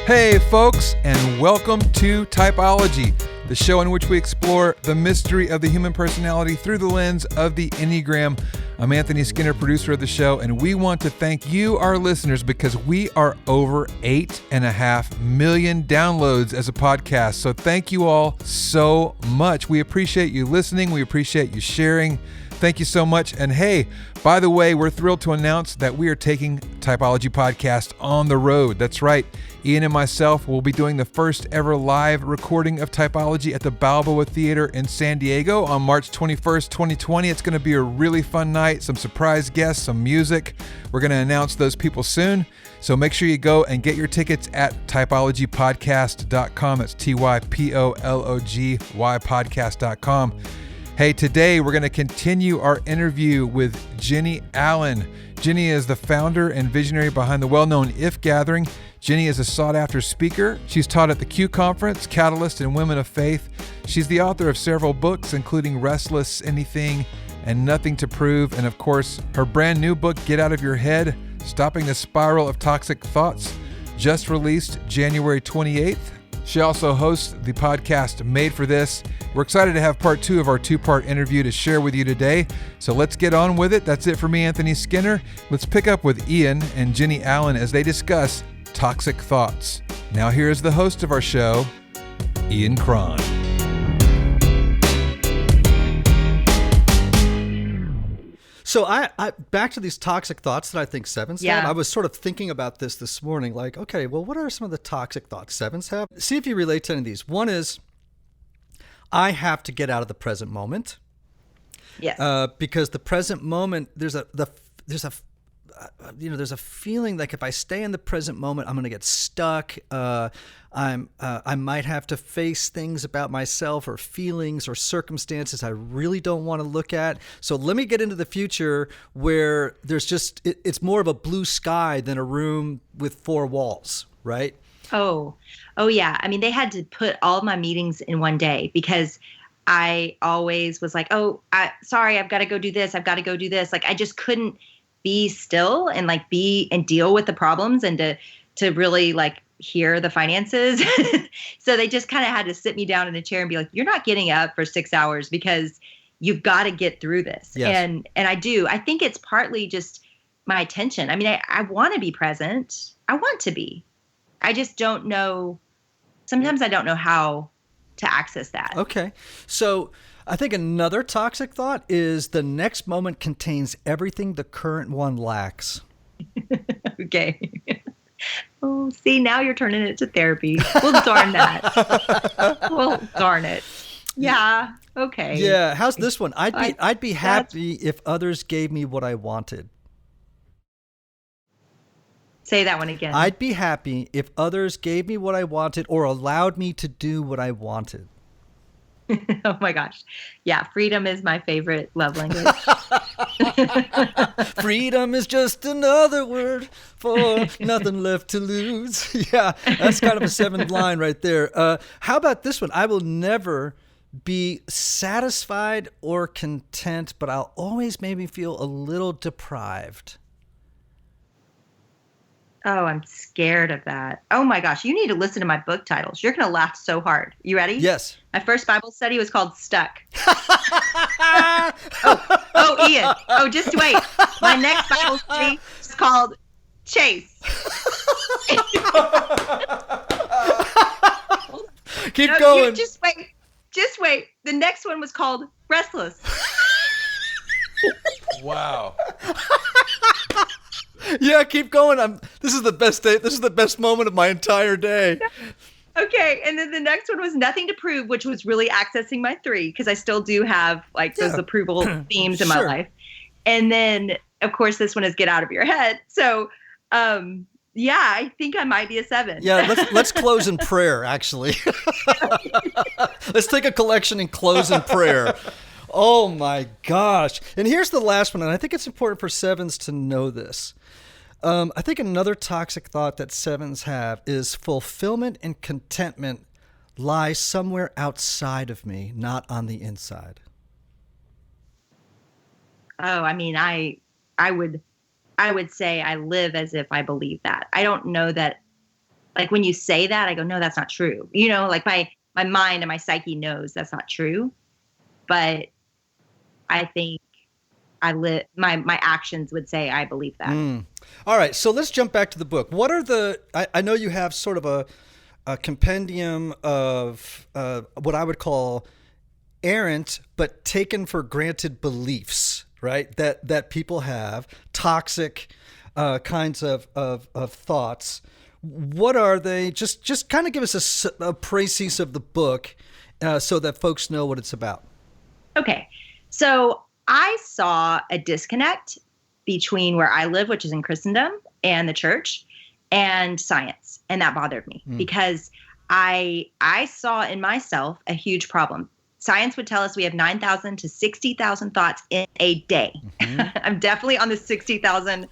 Hey folks, and welcome to Typology, the show in which we explore the mystery of the human personality through the lens of the Enneagram. I'm Anthony Skinner, producer of the show, and we want to thank you, our listeners, because we are over 8.5 million downloads as a podcast. So thank you all so much. We appreciate you listening. We appreciate you sharing. Thank you so much. And hey, by the way, we're thrilled to announce that we are taking Typology Podcast on the road. That's right. Ian and myself will be doing the first ever live recording of Typology at the Balboa Theater in San Diego on March 21st, 2020. It's going to be a really fun night, some surprise guests, some music. We're going to announce those people soon. So make sure you go and get your tickets at typologypodcast.com. That's TYPOLOGY podcast.com. Hey, today we're going to continue our interview with Jennie Allen. Jennie is the founder and visionary behind the well-known IF Gathering. Jennie is a sought-after speaker. She's taught at the Q Conference, Catalyst, and Women of Faith. She's the author of several books, including Restless Anything and Nothing to Prove, and of course, her brand new book, Get Out of Your Head, Stopping the Spiral of Toxic Thoughts, just released January 28th. She also hosts the podcast Made for This. We're excited to have part 2 of our 2-part interview to share with you today. So let's get on with it. That's it for me, Anthony Skinner. Let's pick up with Ian and Jennie Allen as they discuss toxic thoughts. Now here is the host of our show, Ian Cron. So I back to these toxic thoughts that I think sevens have. Yeah. I was sort of thinking about this morning, like, okay, well, what are some of the toxic thoughts sevens have? See if you relate to any of these. One is, I have to get out of the present moment. Yes. Because the present moment, there's a feeling like if I stay in the present moment, I'm going to get stuck. I might have to face things about myself or feelings or circumstances I really don't want to look at. So let me get into the future where there's just, it's more of a blue sky than a room with 4 walls, right? Oh yeah. I mean, they had to put all of my meetings in one day because I always was like, sorry, I've got to go do this. I've got to go do this. Like, I just couldn't be still and like be and deal with the problems and to really like hear the finances. So they just kind of had to sit me down in a chair and be like, you're not getting up for 6 hours because you've got to get through this. Yes. And I do. I think it's partly just my attention. I mean, I want to be present. I want to be. I just don't know. Sometimes I don't know how to access that. Okay. So I think another toxic thought is the next moment contains everything the current one lacks. Okay. Oh, see, now you're turning it to therapy. Well, darn that. Well, darn it. Yeah. Okay. Yeah. How's this one? I'd be happy if others gave me what I wanted. Say that one again. I'd be happy if others gave me what I wanted or allowed me to do what I wanted. Oh my gosh. Yeah. Freedom is my favorite love language. Freedom is just another word for nothing left to lose. Yeah. That's kind of a 7th line right there. How about this one? I will never be satisfied or content, but I'll always make me feel a little deprived. Oh, I'm scared of that. Oh my gosh. You need to listen to my book titles. You're going to laugh so hard. You ready? Yes. My first Bible study was called Stuck. Ian. Oh, just wait. My next Bible study is called Chase. Keep going. Just wait. Just wait. The next one was called Restless. Wow. Yeah, keep going. This is the best day. This is the best moment of my entire day. Okay, and then the next one was Nothing to Prove, which was really accessing my 3 because I still do have like those approval themes in my life. And then, of course, this one is Get Out of Your Head. So, yeah, I think I might be a 7. Yeah, let's close in prayer. Actually, let's take a collection and close in prayer. Oh my gosh! And here's the last one, and I think it's important for 7s to know this. I think another toxic thought that 7s have is fulfillment and contentment lie somewhere outside of me, not on the inside. Oh, I mean, I would say I live as if I believe that. I don't know that Like when you say that, I go, no, that's not true. You know, like my mind and my psyche knows that's not true. But I think my actions would say I believe that. All right. So let's jump back to the book. What are I know you have sort of a compendium of what I would call errant but taken for granted beliefs, right? That people have, toxic kinds of thoughts. What are they? Just kind of give us a précis of the book so that folks know what it's about. Okay. So I saw a disconnect between where I live, which is in Christendom, and the church, and science. And that bothered me because I saw in myself a huge problem. Science would tell us we have 9,000 to 60,000 thoughts in a day. I'm definitely on the 60,000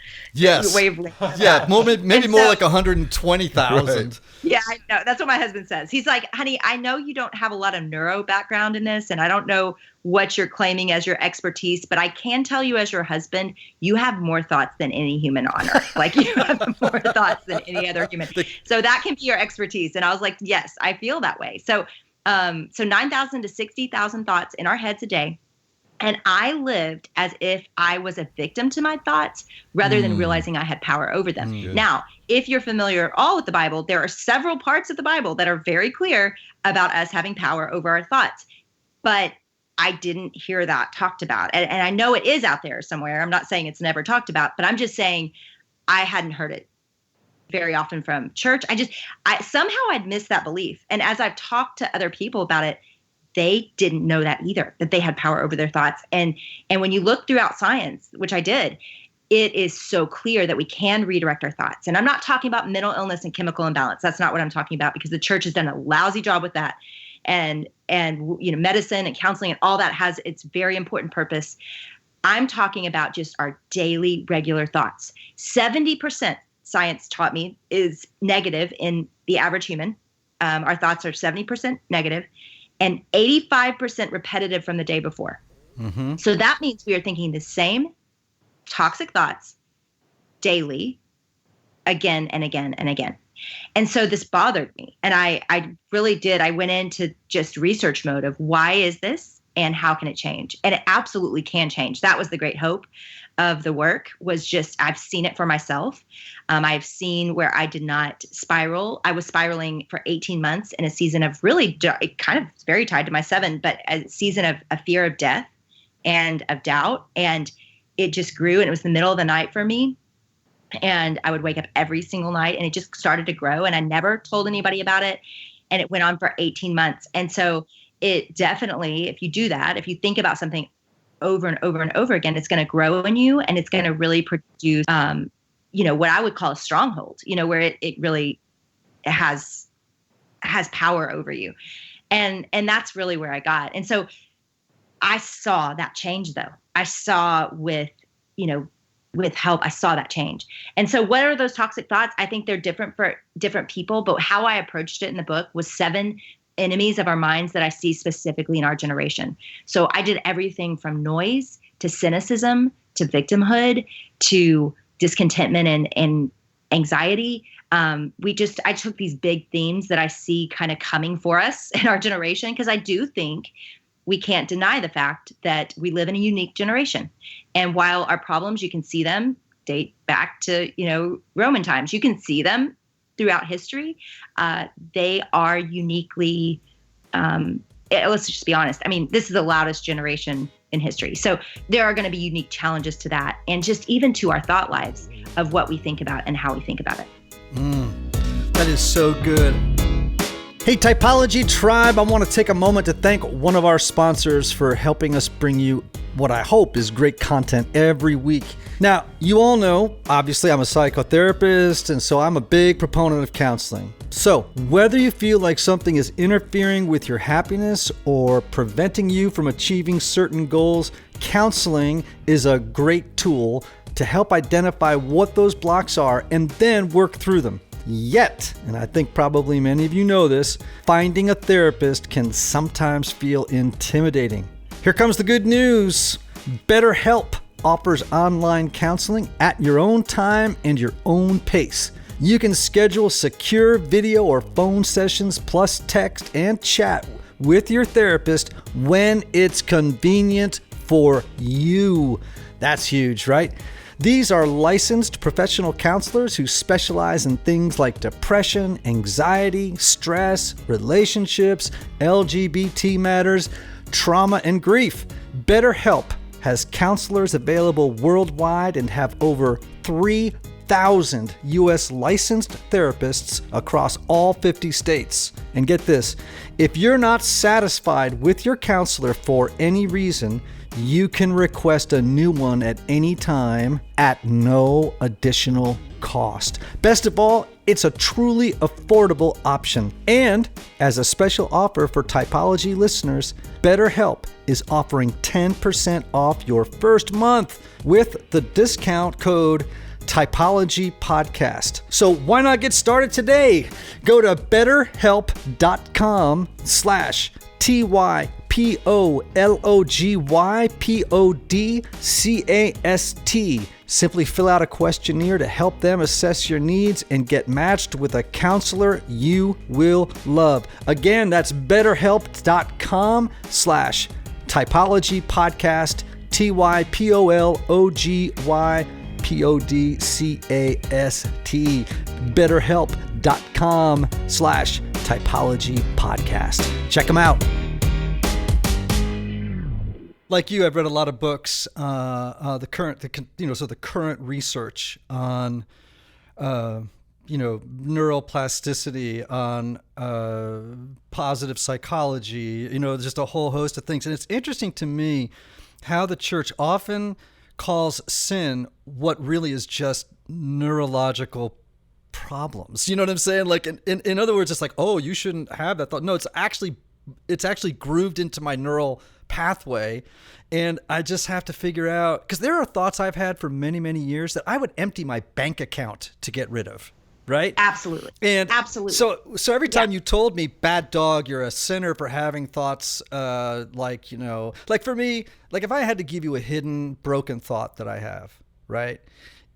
wavelength. Yeah, maybe more like 120,000. Right. Yeah, I know. That's what my husband says. He's like, honey, I know you don't have a lot of neuro background in this, and I don't know what you're claiming as your expertise, but I can tell you as your husband, you have more thoughts than any human on earth. Like you have more thoughts than any other human. So that can be your expertise. And I was like, yes, I feel that way. So 9,000 to 60,000 thoughts in our heads a day. And I lived as if I was a victim to my thoughts rather than realizing I had power over them. Now, if you're familiar at all with the Bible, there are several parts of the Bible that are very clear about us having power over our thoughts. But I didn't hear that talked about. And I know it is out there somewhere. I'm not saying it's never talked about, but I'm just saying I hadn't heard it very often from church. Somehow I'd missed that belief. And as I've talked to other people about it, they didn't know that either, that they had power over their thoughts. And when you look throughout science, which I did, it is so clear that we can redirect our thoughts. And I'm not talking about mental illness and chemical imbalance. That's not what I'm talking about, because the church has done a lousy job with that. And you know, medicine and counseling and all that has its very important purpose. I'm talking about just our daily regular thoughts. 70%, science taught me, is negative in the average human. Our thoughts are 70% negative and 85% repetitive from the day before. So that means we are thinking the same toxic thoughts daily, again and again and again. And so this bothered me. And I really did. I went into just research mode of why is this and how can it change? And it absolutely can change. That was the great hope of the work, was just I've seen it for myself. I've seen where I did not spiral. I was spiraling for 18 months in a season of really kind of very tied to my 7, but a season of a fear of death and of doubt. And it just grew. And it was the middle of the night for me. And I would wake up every single night and it just started to grow. And I never told anybody about it. And it went on for 18 months. And so it definitely, if you do that, if you think about something over and over and over again, it's going to grow in you and it's going to really produce, what I would call a stronghold, where it really has power over you. And that's really where I got. And so I saw that change though. I saw with help, I saw that change. And so what are those toxic thoughts? I think they're different for different people, but how I approached it in the book was 7 enemies of our minds that I see specifically in our generation. So I did everything from noise to cynicism to victimhood to discontentment and anxiety. I took these big themes that I see kind of coming for us in our generation, because I do think we can't deny the fact that we live in a unique generation. And while our problems, you can see them date back to, Roman times, you can see them throughout history. They are uniquely, let's just be honest. I mean, this is the loudest generation in history. So there are going to be unique challenges to that. And just even to our thought lives of what we think about and how we think about it. That is so good. Hey, Typology Tribe, I want to take a moment to thank one of our sponsors for helping us bring you what I hope is great content every week. Now, you all know, obviously, I'm a psychotherapist, and so I'm a big proponent of counseling. So, whether you feel like something is interfering with your happiness or preventing you from achieving certain goals, counseling is a great tool to help identify what those blocks are and then work through them. Yet, and I think probably many of you know this, finding a therapist can sometimes feel intimidating. Here comes the good news. BetterHelp offers online counseling at your own time and your own pace. You can schedule secure video or phone sessions plus text and chat with your therapist when it's convenient for you. That's huge, right? These are licensed professional counselors who specialize in things like depression, anxiety, stress, relationships, LGBT matters, trauma, and grief. BetterHelp has counselors available worldwide and have over 3,000 U.S. licensed therapists across all 50 states. And get this, if you're not satisfied with your counselor for any reason, you can request a new one at any time at no additional cost. Best of all, it's a truly affordable option. And as a special offer for Typology listeners, BetterHelp is offering 10% off your first month with the discount code Typology Podcast. So why not get started today? Go to BetterHelp.com/TYPOLOGYPODCAST. Simply fill out a questionnaire to help them assess your needs and get matched with a counselor you will love. Again, that's BetterHelp.com/Typology Podcast, TYPOLOGYPODCAST. BetterHelp.com/Typology Podcast. Check them out. Like you, I've read a lot of books. The current research on, neuroplasticity, on positive psychology. Just a whole host of things. And it's interesting to me how the church often calls sin what really is just neurological problems. You know what I'm saying? Like, in other words, it's like, oh, you shouldn't have that thought. No, it's actually grooved into my neural pathway, and I just have to figure out, because there are thoughts I've had for many, many years that I would empty my bank account to get rid of. Right? Absolutely. And absolutely. So every time you told me, bad dog, you're a sinner for having thoughts, like for me, like if I had to give you a hidden broken thought that I have, right?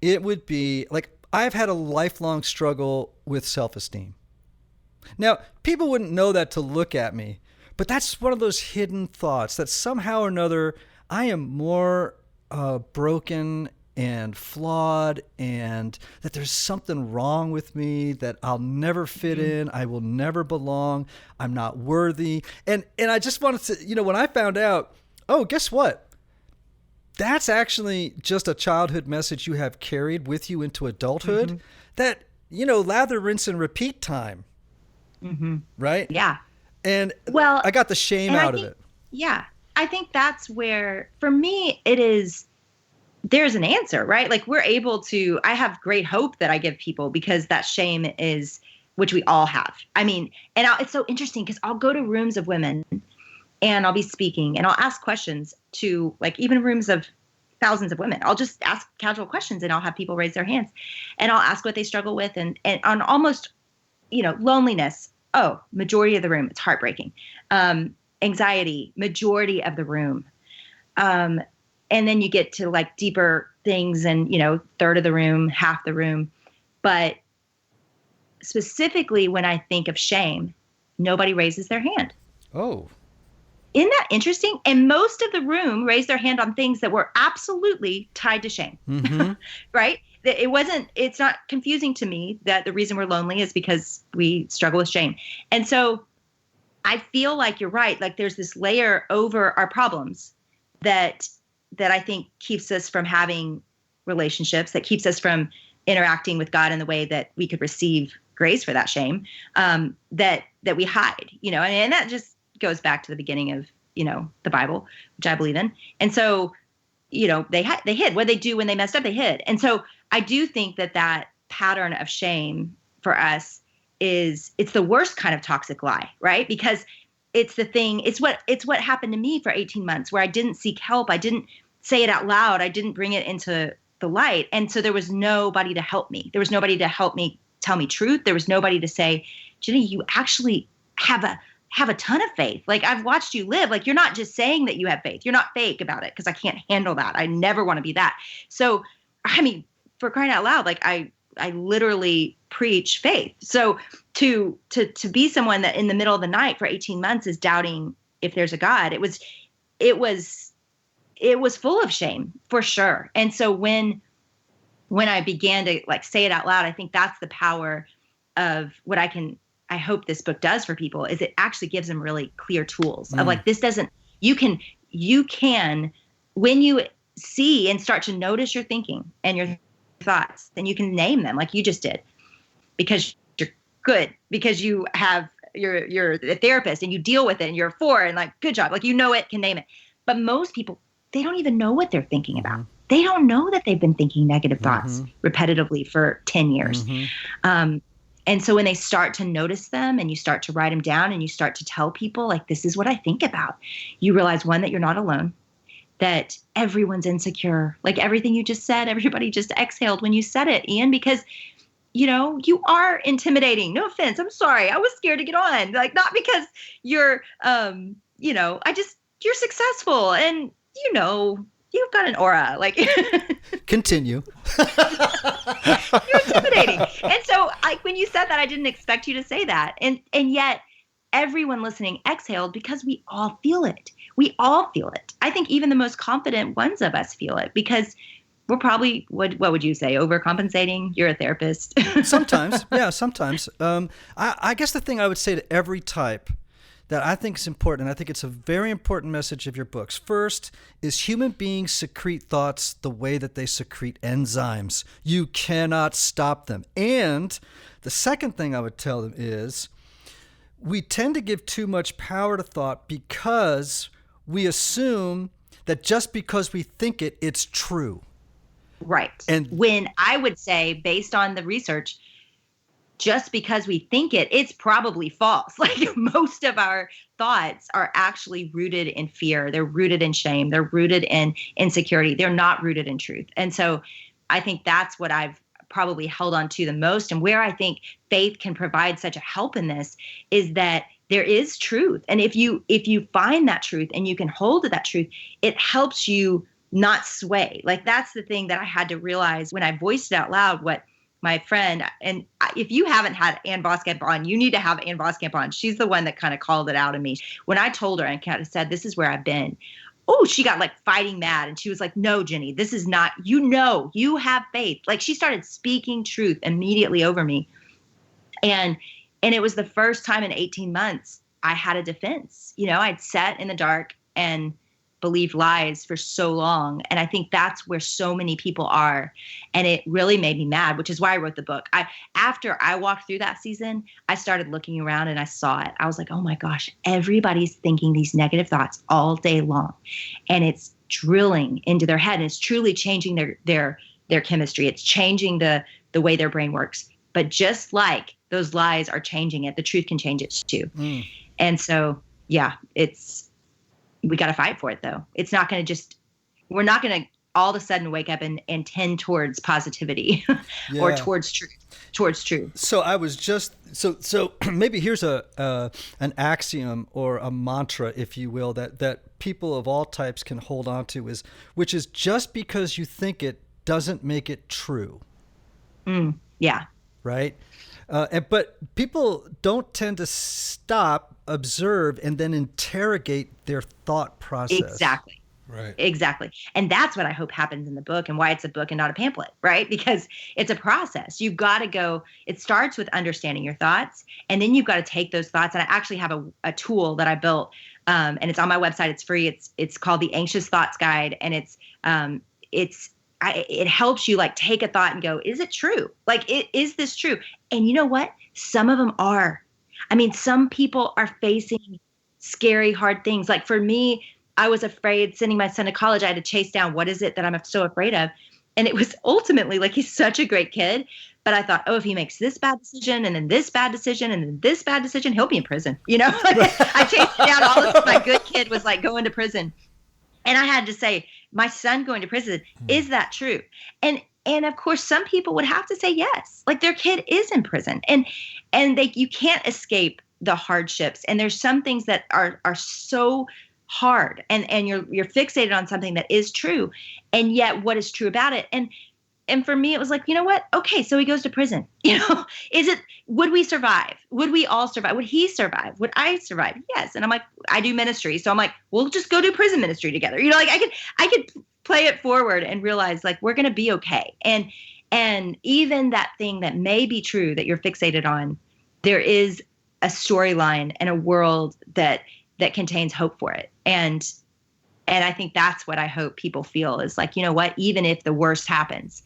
It would be like, I've had a lifelong struggle with self-esteem. Now, people wouldn't know that to look at me, but that's one of those hidden thoughts that somehow or another I am more broken and flawed, and that there's something wrong with me, that I'll never fit in, I will never belong, I'm not worthy. And I just wanted to, when I found out, oh, guess what? That's actually just a childhood message you have carried with you into adulthood, that, lather, rinse, and repeat time. Right? Yeah. And well, I got the shame out of it. Yeah. I think that's where, for me, there's an answer, right? Like I have great hope that I give people, because that shame is, which we all have. I mean, it's so interesting because I'll go to rooms of women and I'll be speaking and I'll ask questions to, like, even rooms of thousands of women. I'll just ask casual questions and I'll have people raise their hands and I'll ask what they struggle with. And on almost, loneliness. Oh, majority of the room, it's heartbreaking. Anxiety, majority of the room. And then you get to like deeper things and, third of the room, half the room. But specifically when I think of shame, nobody raises their hand. Oh. Isn't that interesting? And most of the room raised their hand on things that were absolutely tied to shame, right? It's not confusing to me that the reason we're lonely is because we struggle with shame. And so I feel like you're right. Like there's this layer over our problems that I think keeps us from having relationships, that keeps us from interacting with God in the way that we could receive grace for that shame, that we hide, and that just goes back to the beginning of, the Bible, which I believe in. And so, they hid. What did they do when they messed up? They hid. And so I do think that pattern of shame for us it's the worst kind of toxic lie, right? Because it's what happened to me for 18 months where I didn't seek help. I didn't say it out loud. I didn't bring it into the light. And so there was nobody to help me. There was nobody to help me tell me truth. There was nobody to say, Jennie, you actually have a ton of faith. Like I've watched you live. Like you're not just saying that you have faith. You're not fake about it, because I can't handle that. I never want to be that. So, I mean, for crying out loud, like I I literally preach faith. So to be someone that in the middle of the night for 18 months is doubting if there's a God, it was full of shame for sure. And so when I began to like say it out loud, I think that's the power of what I hope this book does for people, is it actually gives them really clear tools of like, you can, when you see and start to notice your thinking and your thoughts, then you can name them like you just did, because you're good, because you're a therapist and you deal with it and you're a 4 and like, good job. Like, can name it. But most people, they don't even know what they're thinking about. They don't know that they've been thinking negative thoughts repetitively for 10 years. And so when they start to notice them and you start to write them down and you start to tell people like, this is what I think about, you realize, one, that you're not alone, that everyone's insecure. Like everything you just said, everybody just exhaled when you said it, Ian, because you are intimidating. No offense. I'm sorry. I was scared to get on. Like, not because you're, you're successful and, you've got an aura. Like, continue. You're intimidating. And so when you said that, I didn't expect you to say that. And yet everyone listening exhaled, because we all feel it. We all feel it. I think even the most confident ones of us feel it, because we're probably, what would you say, overcompensating? You're a therapist. Sometimes. Yeah, sometimes. I guess the thing I would say to every type that I think is important, and I think it's a very important message of your books. First is, human beings secrete thoughts the way that they secrete enzymes. You cannot stop them. And the second thing I would tell them is, we tend to give too much power to thought because we assume that just because we think it, it's true. Right. And when I would say, based on the research, just because we think it, it's probably false. Like, most of our thoughts are actually rooted in fear. They're rooted in shame. They're rooted in insecurity. They're not rooted in truth. And so I think that's what I've probably held on to the most. And where I think faith can provide such a help in this is that there is truth. And if you find that truth and you can hold to that truth, it helps you not sway. Like, that's the thing that I had to realize when I voiced it out loud, what my friend, and if you haven't had Ann Voskamp on, you need to have Ann Voskamp on. She's the one that kind of called it out of me. When I told her and kind of said, this is where I've been, she got like fighting mad. And she was like, no, Jennie, this is not, you have faith. Like, she started speaking truth immediately over me. And it was the first time in 18 months I had a defense. I'd sat in the dark and believed lies for so long. And I think that's where so many people are. And it really made me mad, which is why I wrote the book. After I walked through that season, I started looking around and I saw it. I was like, oh my gosh, everybody's thinking these negative thoughts all day long. And it's drilling into their head. And it's truly changing their chemistry. It's changing the way their brain works. But just like those lies are changing it, the truth can change it too. And so, yeah, we got to fight for it, though. It's not going to we're not going to all of a sudden wake up and tend towards positivity or towards truth. So I was so maybe here's an axiom or a mantra, if you will, that people of all types can hold on to, which is, just because you think it doesn't make it true. Yeah. Right. But people don't tend to stop, observe, and then interrogate their thought process. Exactly. Right. Exactly. And that's what I hope happens in the book, and why it's a book and not a pamphlet, right? Because it's a process. You've got to go, it starts with understanding your thoughts, and then you've got to take those thoughts. And I actually have a tool that I built, and it's on my website. It's free. It's called the Anxious Thoughts Guide. And it helps you like take a thought and go, is it true? Like, is this true? And you know what? Some of them are. I mean, some people are facing scary, hard things. Like, for me, I was afraid sending my son to college. I had to chase down, what is it that I'm so afraid of? And it was ultimately, like, he's such a great kid. But I thought, if he makes this bad decision and then this bad decision and then this bad decision, he'll be in prison. I chased down all this. My good kid was like going to prison. And I had to say, my son going to prison, is that true? And of course, some people would have to say yes, like their kid is in prison, and you can't escape the hardships. And there's some things that are so hard, and you're fixated on something that is true, and yet what is true about it? And for me, it was like, you know what? Okay, so he goes to prison. Would we survive? Would we all survive? Would he survive? Would I survive? Yes. And I'm like, I do ministry. So I'm like, we'll just go do prison ministry together. Like I could play it forward and realize like, we're going to be okay. And even that thing that may be true that you're fixated on, there is a storyline and a world that contains hope for it. And I think that's what I hope people feel is like, you know what, even if the worst happens,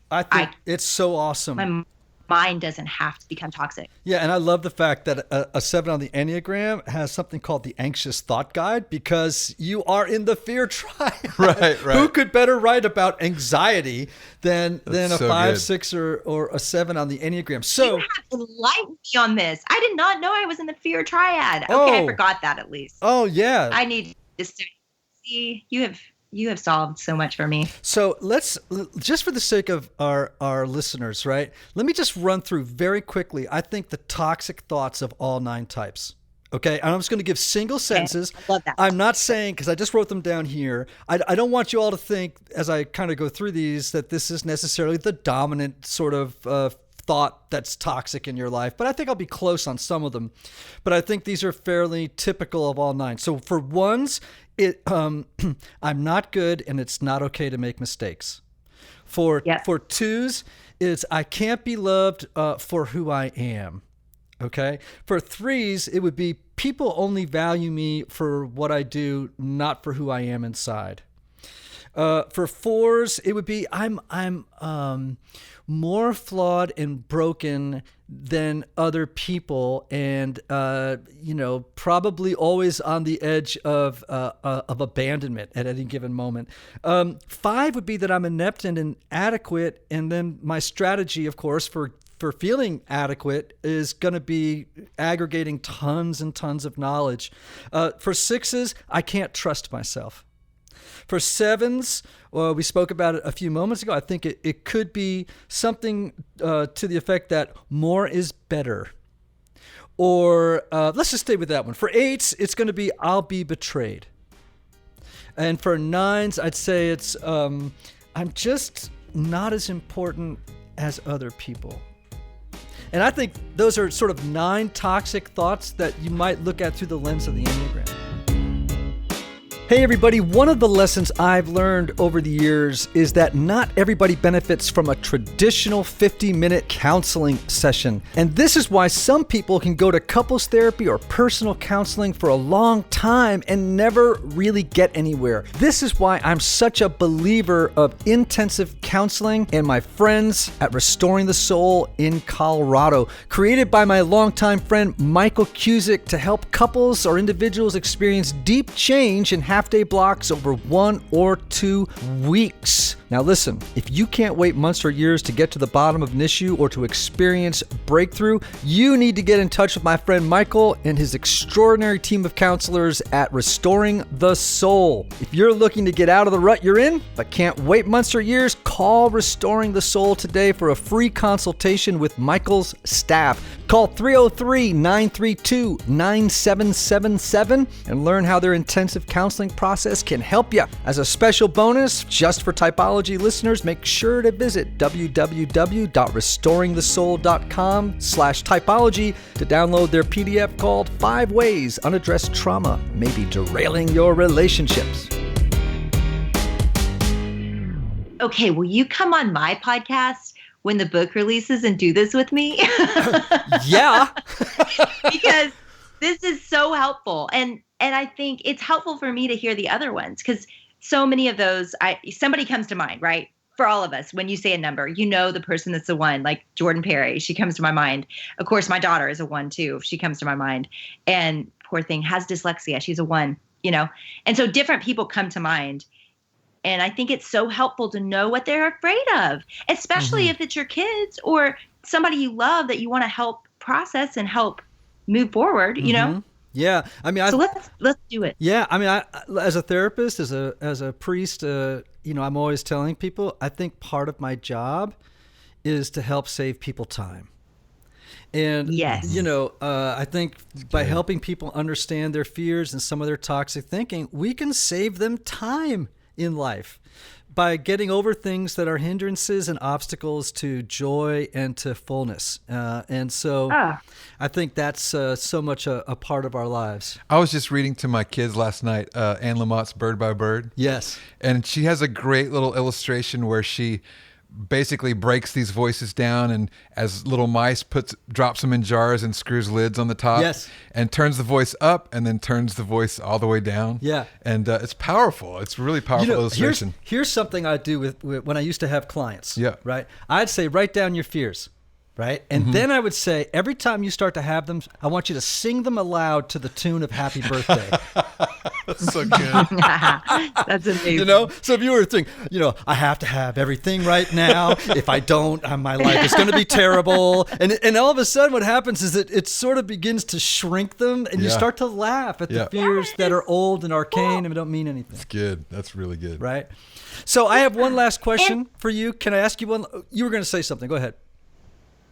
I think it's so awesome. My mind doesn't have to become toxic. Yeah, and I love the fact that a 7 on the Enneagram has something called the Anxious Thought Guide, because you are in the fear triad. Right. Who could better write about anxiety than a so 5, good. 6, or a 7 on the Enneagram? So you have enlightened me on this. I did not know I was in the fear triad. Okay, I forgot that at least. Oh yeah. I need to study. See, you have solved so much for me. So let's, just for the sake of our listeners, right? Let me just run through very quickly, I think, the toxic thoughts of all 9 types. Okay. And I'm just going to give single sentences. I love that. I'm not saying, because I just wrote them down here, I don't want you all to think, as I kind of go through these, that this is necessarily the dominant sort of thought that's toxic in your life, but I think I'll be close on some of them. But I think these are fairly typical of all 9. So for ones, I'm not good and it's not okay to make mistakes. For 2s, it's I can't be loved for who I am. Okay. For 3s, it would be people only value me for what I do, not for who I am inside. For 4s, it would be I'm more flawed and broken than other people, and probably always on the edge of abandonment at any given moment. 5 would be that I'm inept and inadequate, and then my strategy, of course, for feeling adequate is going to be aggregating tons and tons of knowledge. For 6s, I can't trust myself. For 7s, we spoke about it a few moments ago. I think it could be something to the effect that more is better. Or let's just stay with that one. For 8s, it's going to be I'll be betrayed. And for 9s, I'd say it's I'm just not as important as other people. And I think those are sort of 9 toxic thoughts that you might look at through the lens of the Enneagram. Hey everybody, one of the lessons I've learned over the years is that not everybody benefits from a traditional 50-minute counseling session. And this is why some people can go to couples therapy or personal counseling for a long time and never really get anywhere. This is why I'm such a believer of intensive counseling and my friends at Restoring the Soul in Colorado, created by my longtime friend Michael Cusick to help couples or individuals experience deep change in half-day blocks over 1 or 2 weeks. Now listen, if you can't wait months or years to get to the bottom of an issue or to experience breakthrough, you need to get in touch with my friend Michael and his extraordinary team of counselors at Restoring the Soul. If you're looking to get out of the rut you're in, but can't wait months or years, call Restoring the Soul today for a free consultation with Michael's staff. Call 303-932-9777 and learn how their intensive counseling process can help you. As a special bonus, just for Typology listeners, make sure to visit www.restoringthesoul.com/typology to download their PDF called 5 Ways Unaddressed Trauma May Be Derailing Your Relationships. Okay, will you come on my podcast when the book releases and do this with me? Yeah. Because this is so helpful. And I think it's helpful for me to hear the other ones, because so many of those, somebody comes to mind, right? For all of us, when you say a number, you know the person that's a 1, like Jordan Perry, she comes to my mind. Of course, my daughter is a 1 too. She comes to my mind. And poor thing has dyslexia. She's a 1, And so different people come to mind. And I think it's so helpful to know what they're afraid of, especially if it's your kids or somebody you love that you want to help process and help move forward, Yeah, I mean, so let's do it. Yeah, I mean, I, as a therapist, as a priest, I'm always telling people, I think part of my job is to help save people time. And, yes. I think by helping people understand their fears and some of their toxic thinking, we can save them time in life. by getting over things that are hindrances and obstacles to joy and to fullness. And so I think that's so much a part of our lives. I was just reading to my kids last night, Anne Lamott's Bird by Bird. Yes. And she has a great little illustration where she basically breaks these voices down, and as little mice drops them in jars and screws lids on the top. Yes. And turns the voice up and then turns the voice all the way down. Yeah. And it's powerful. It's a really powerful illustration. Here's something I do with when I used to have clients. Yeah. Right. I'd say, write down your fears. Right. And then I would say, every time you start to have them, I want you to sing them aloud to the tune of Happy Birthday. That's so good. That's amazing. You know, so if you were thinking, I have to have everything right now. If I don't, my life is going to be terrible. And all of a sudden what happens is it sort of begins to shrink them, and you start to laugh at the fears that are old and arcane and don't mean anything. That's good. That's really good. Right. So I have one last question for you. Can I ask you one? You were going to say something. Go ahead.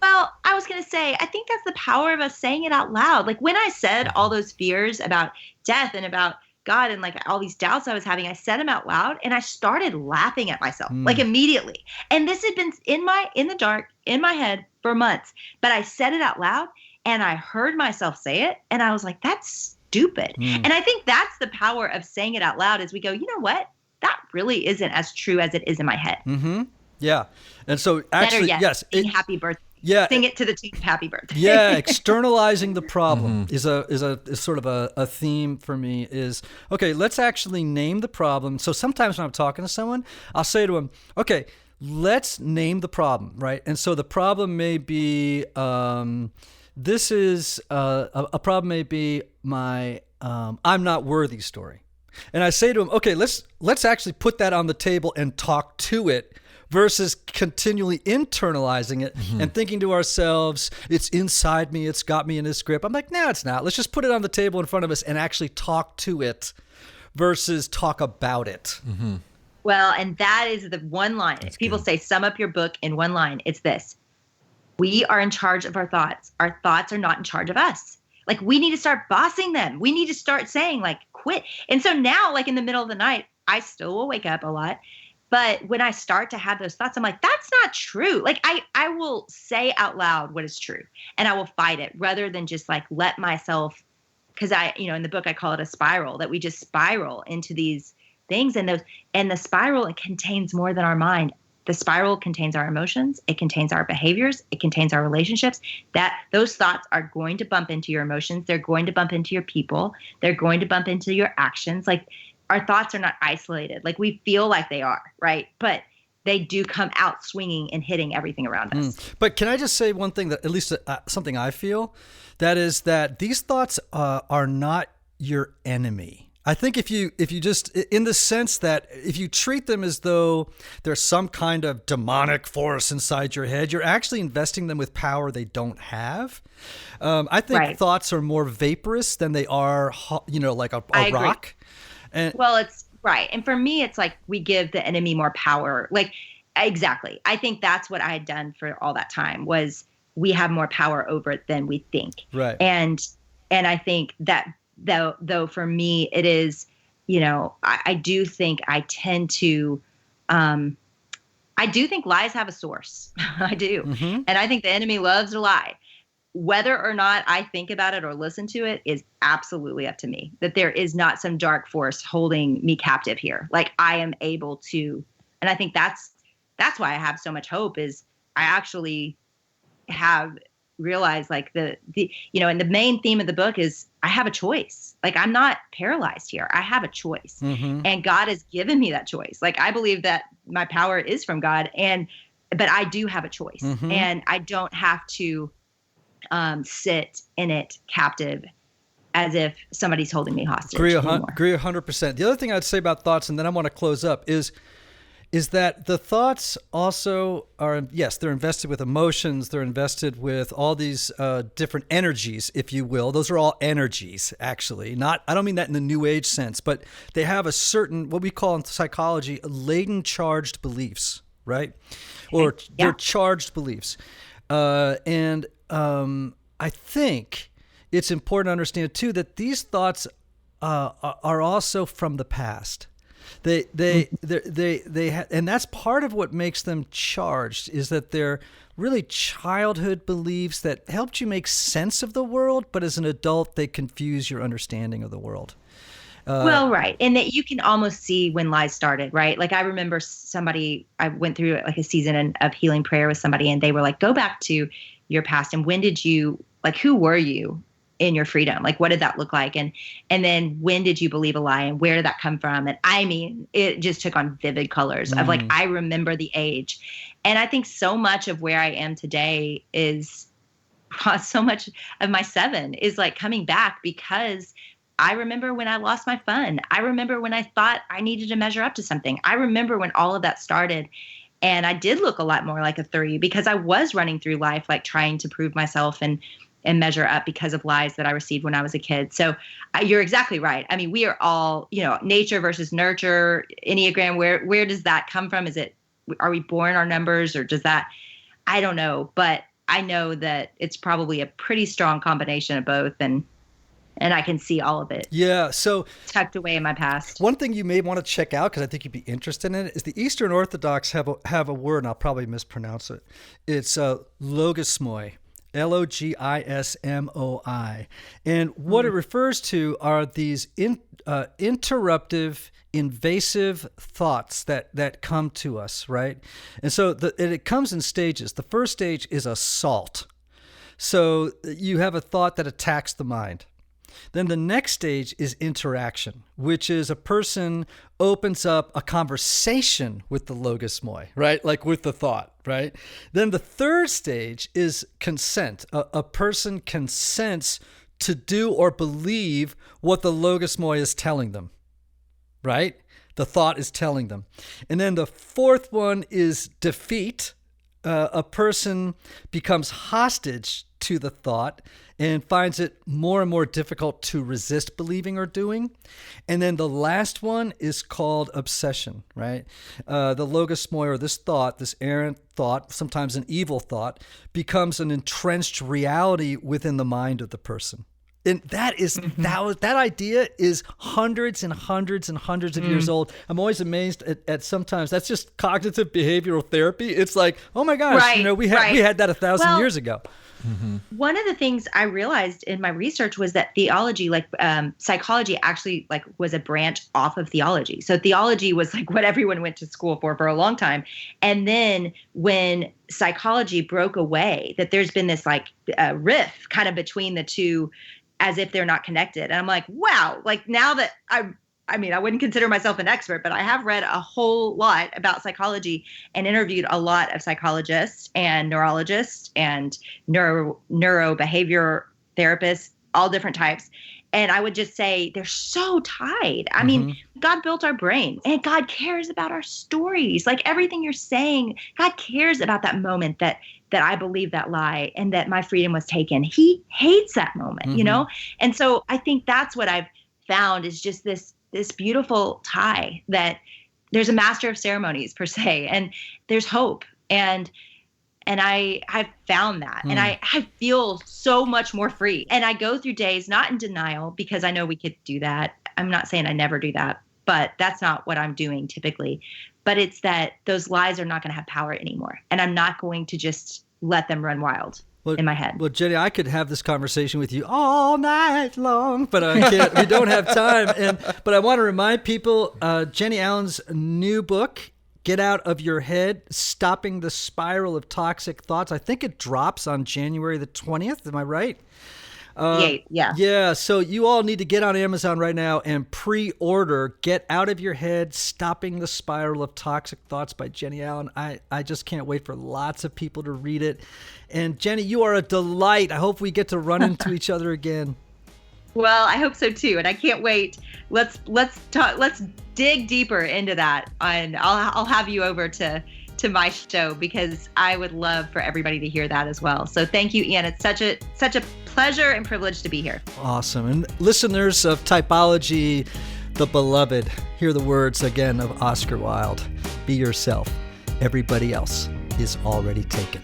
Well, I was going to say, I think that's the power of us saying it out loud. Like when I said all those fears about death and about God and like all these doubts I was having, I said them out loud and I started laughing at myself like immediately. And this had been in the dark in my head for months, but I said it out loud and I heard myself say it and I was like, that's stupid. And I think that's the power of saying it out loud is we go, you know what? That really isn't as true as it is in my head. Mm-hmm. Yeah. And so actually, yes. Happy birthday. Yeah, sing it to the tune of Happy Birthday. Yeah, externalizing the problem is sort of a theme for me. Is okay. Let's actually name the problem. So sometimes when I'm talking to someone, I'll say to them, "Okay, let's name the problem." Right, and so the problem may be this is a problem. May be my I'm not worthy story, and I say to them, "Okay, let's actually put that on the table and talk to it." Versus continually internalizing it and thinking to ourselves, it's inside me, it's got me in this grip. I'm like, no, it's not. Let's just put it on the table in front of us and actually talk to it versus talk about it. Mm-hmm. Well, and that is the one line. If people say, sum up your book in one line, it's this. We are in charge of our thoughts. Our thoughts are not in charge of us. Like we need to start bossing them. We need to start saying like, quit. And so now, like in the middle of the night, I still will wake up a lot. But when I start to have those thoughts, I'm like, that's not true. Like I will say out loud what is true and I will fight it rather than just like let myself, because in the book, I call it a spiral, that we just spiral into these things and the spiral, it contains more than our mind. The spiral contains our emotions. It contains our behaviors. It contains our relationships. That those thoughts are going to bump into your emotions. They're going to bump into your people. They're going to bump into your actions. Like, our thoughts are not isolated. Like we feel like they are, right? But they do come out swinging and hitting everything around us. But can I just say one thing that at least something I feel, that is that these thoughts are not your enemy. I think if you just, in the sense that if you treat them as though there's some kind of demonic force inside your head, you're actually investing them with power they don't have. I think thoughts are more vaporous than they are, like a rock. Well, it's right. And for me, it's like we give the enemy more power. Like, exactly. I think that's what I had done for all that time was we have more power over it than we think. Right. And I think that though for me, it is, I do think I tend to, I do think lies have a source. I do. Mm-hmm. And I think the enemy loves to lie. Whether or not I think about it or listen to it is absolutely up to me. That there is not some dark force holding me captive here. Like I am able to, and I think that's why I have so much hope is I actually have realized like and the main theme of the book is I have a choice. Like I'm not paralyzed here. I have a choice. Mm-hmm. And God has given me that choice. Like I believe that my power is from God but I do have a choice and I don't have to sit in it captive as if somebody's holding me hostage. Agree 100%. The other thing I'd say about thoughts, and then I want to close up, is that the thoughts also are, yes, they're invested with emotions. They're invested with all these different energies, if you will. Those are all energies, actually. I don't mean that in the New Age sense, but they have a certain, what we call in psychology, laden charged beliefs, right? Or they're charged beliefs. I think it's important to understand, too, that these thoughts are also from the past. And that's part of what makes them charged, is that they're really childhood beliefs that helped you make sense of the world, but as an adult, they confuse your understanding of the world. Well, right. And that you can almost see when lies started, right? Like I remember I went through like a season of healing prayer with somebody, and they were like, go back to your past. And when did you, like, who were you in your freedom? Like, what did that look like? And then when did you believe a lie, and where did that come from? And I mean, it just took on vivid colors of like, I remember the age. And I think so much of where I am today is so much of my 7 is like coming back, because I remember when I lost my fun. I remember when I thought I needed to measure up to something. I remember when all of that started. And I did look a lot more like a 3, because I was running through life like trying to prove myself and measure up because of lies that I received when I was a kid. So you're exactly right. I mean, we are all, nature versus nurture, Enneagram. Where does that come from? Are we born our numbers, or does that? I don't know, but I know that it's probably a pretty strong combination of both, and I can see all of it. Yeah, so tucked away in my past. One thing you may want to check out, because I think you'd be interested in it, is the Eastern Orthodox have a word, and I'll probably mispronounce it. It's logismoi, Logismoi, and what it refers to are these interruptive, invasive thoughts that come to us, right? And so it comes in stages. The first stage is assault. So you have a thought that attacks the mind. Then the next stage is interaction, which is a person opens up a conversation with the logismoi, right? Like with the thought, right? Then the third stage is consent. A person consents to do or believe what the logismoi is telling them, right? The thought is telling them. And then the fourth one is defeat. A person becomes hostage to the thought and finds it more and more difficult to resist believing or doing. And then the last one is called obsession, right? The logismoi, or this thought, this errant thought, sometimes an evil thought, becomes an entrenched reality within the mind of the person. And that is that idea is hundreds and hundreds and hundreds of years old. I'm always amazed at sometimes that's just cognitive behavioral therapy. It's like, oh my gosh, we had that 1,000 years ago. One of the things I realized in my research was that theology, like psychology, actually like was a branch off of theology. So theology was like what everyone went to school for a long time. And then when psychology broke away, that there's been this like rift kind of between the two, as if they're not connected. And I'm like, wow, like now that I wouldn't consider myself an expert, but I have read a whole lot about psychology and interviewed a lot of psychologists and neurologists and neurobehavior therapists, all different types. And I would just say they're so tied. I mean, God built our brains, and God cares about our stories. Like everything you're saying, God cares about that moment that I believe that lie and that my freedom was taken. He hates that moment, And so I think that's what I've found is just this beautiful tie, that there's a master of ceremonies per se, and there's hope. And I've found that, and I feel so much more free. And I go through days not in denial, because I know we could do that. I'm not saying I never do that, but that's not what I'm doing typically. But it's that those lies are not going to have power anymore, and I'm not going to just let them run wild in my head. Well, Jennie, I could have this conversation with you all night long, but I can't. We don't have time. But I want to remind people, Jennie Allen's new book, Get Out of Your Head, Stopping the Spiral of Toxic Thoughts. I think it drops on January the 20th. Am I right? Yeah. Yeah, so you all need to get on Amazon right now and pre-order Get Out of Your Head, Stopping the Spiral of Toxic Thoughts by Jennie Allen. I just can't wait for lots of people to read it. And Jennie, you are a delight. I hope we get to run into each other again. Well, I hope so too, and I can't wait. Let's talk. Let's dig deeper into that, and I'll have you over to my show, because I would love for everybody to hear that as well. So thank you, Ian. It's such a pleasure and privilege to be here. Awesome. And listeners of Typology, the beloved, hear the words again of Oscar Wilde. Be yourself. Everybody else is already taken.